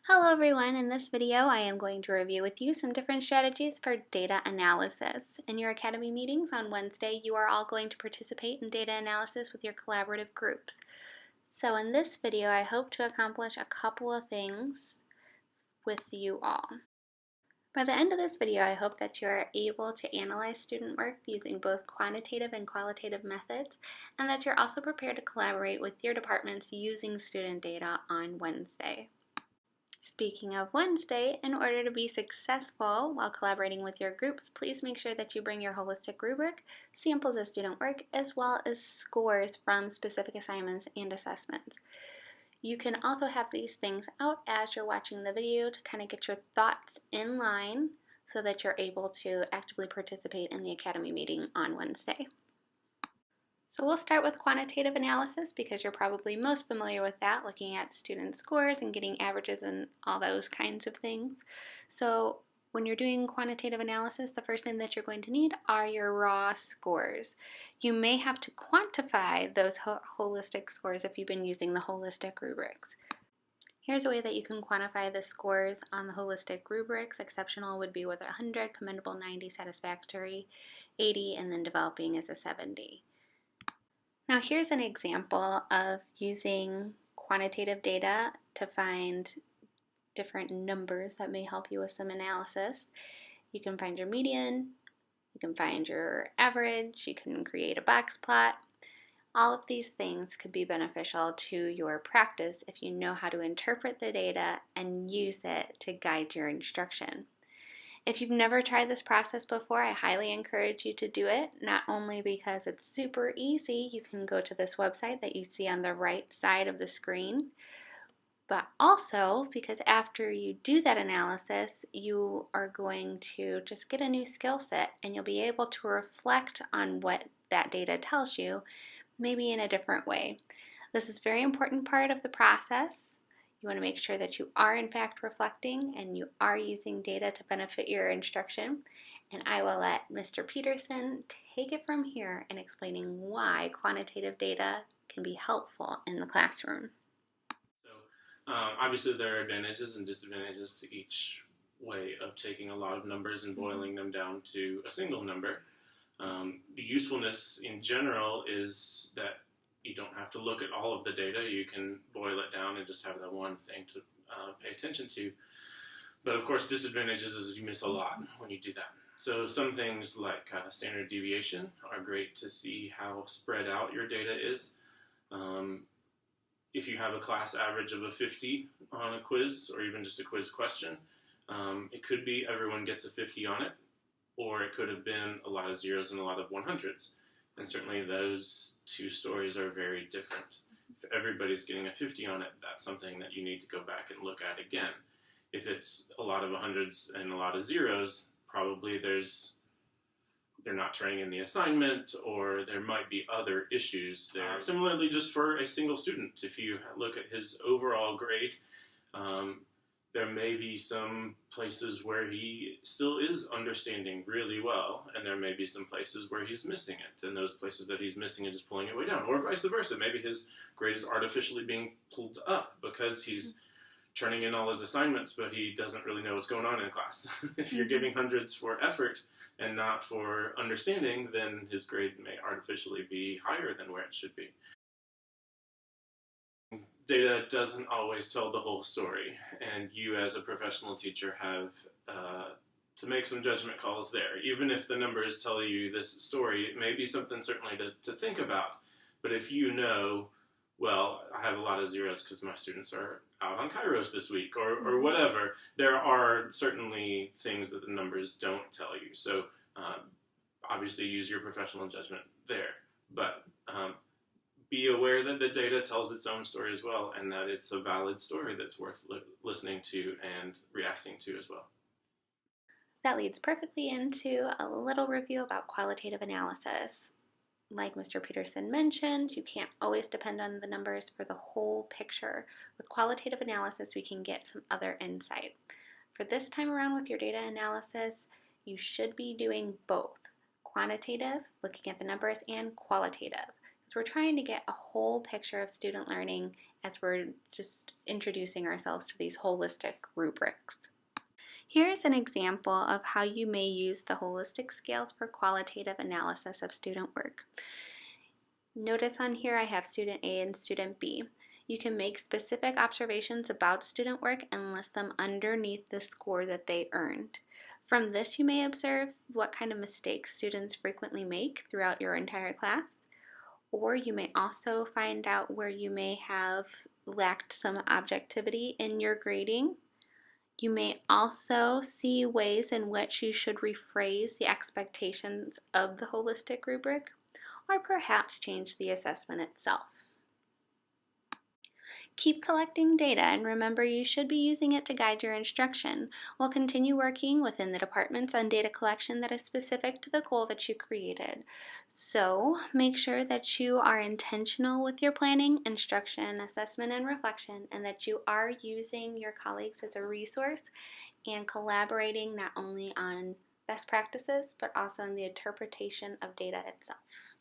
Hello everyone, in this video I am going to review with you some different strategies for data analysis. In your Academy meetings on Wednesday, you are all going to participate in data analysis with your collaborative groups. So in this video, I hope to accomplish a couple of things with you all. By the end of this video, I hope that you are able to analyze student work using both quantitative and qualitative methods, and that you're also prepared to collaborate with your departments using student data on Wednesday. Speaking of Wednesday, in order to be successful while collaborating with your groups, please make sure that you bring your holistic rubric, samples of student work, as well as scores from specific assignments and assessments. You can also have these things out as you're watching the video to kind of get your thoughts in line so that you're able to actively participate in the Academy meeting on Wednesday. So we'll start with quantitative analysis because you're probably most familiar with that, looking at student scores and getting averages and all those kinds of things. So when you're doing quantitative analysis, the first thing that you're going to need are your raw scores. You may have to quantify those holistic scores if you've been using the holistic rubrics. Here's a way that you can quantify the scores on the holistic rubrics. Exceptional would be with 100, commendable 90, satisfactory 80, and then developing is a 70. Now here's an example of using quantitative data to find different numbers that may help you with some analysis. You can find your median, you can find your average, you can create a box plot. All of these things could be beneficial to your practice if you know how to interpret the data and use it to guide your instruction. If you've never tried this process before, I highly encourage you to do it, not only because it's super easy, you can go to this website that you see on the right side of the screen, but also because after you do that analysis, you are going to just get a new skill set and you'll be able to reflect on what that data tells you, maybe in a different way. This is a very important part of the process. You want to make sure that you are in fact reflecting and you are using data to benefit your instruction. And I will let Mr. Peterson take it from here in explaining why quantitative data can be helpful in the classroom. So obviously there are advantages and disadvantages to each way of taking a lot of numbers and boiling them down to a single number. The usefulness in general is that you don't have to look at all of the data. You can boil it down and just have that one thing to pay attention to. But of course, disadvantages is you miss a lot when you do that. So some things like standard deviation are great to see how spread out your data is. If you have a class average of a 50 on a quiz or even just a quiz question, it could be everyone gets a 50 on it, or it could have been a lot of zeros and a lot of 100s. And certainly those two stories are very different. If everybody's getting a 50 on it, that's something that you need to go back and look at again. If it's a lot of 100s and a lot of zeros, probably they're not turning in the assignment, or there might be other issues there. Similarly, just for a single student, if you look at his overall grade, there may be some places where he still is understanding really well, and there may be some places where he's missing it, and those places that he's missing it is pulling it way down, or vice versa. Maybe his grade is artificially being pulled up because he's turning in all his assignments, but he doesn't really know what's going on in class. If you're giving hundreds for effort and not for understanding, then his grade may artificially be higher than where it should be. Data doesn't always tell the whole story, and you as a professional teacher have to make some judgment calls there. Even if the numbers tell you this story, it may be something certainly to think about, but if you know, well, I have a lot of zeros because my students are out on Kairos this week, or whatever, there are certainly things that the numbers don't tell you. So obviously use your professional judgment there, but be aware that the data tells its own story as well, and that it's a valid story that's worth listening to and reacting to as well. That leads perfectly into a little review about qualitative analysis. Like Mr. Peterson mentioned, you can't always depend on the numbers for the whole picture. With qualitative analysis, we can get some other insight. For this time around with your data analysis, you should be doing both quantitative, looking at the numbers, and qualitative, because we're trying to get a whole picture of student learning as we're just introducing ourselves to these holistic rubrics. Here's an example of how you may use the holistic scales for qualitative analysis of student work. Notice on here I have student A and student B. You can make specific observations about student work and list them underneath the score that they earned. From this, you may observe what kind of mistakes students frequently make throughout your entire class, or you may also find out where you may have lacked some objectivity in your grading. You may also see ways in which you should rephrase the expectations of the holistic rubric, or perhaps change the assessment itself. Keep collecting data and remember you should be using it to guide your instruction. We'll continue working within the departments on data collection that is specific to the goal that you created. So make sure that you are intentional with your planning, instruction, assessment, and reflection, and that you are using your colleagues as a resource and collaborating not only on best practices but also on the interpretation of data itself.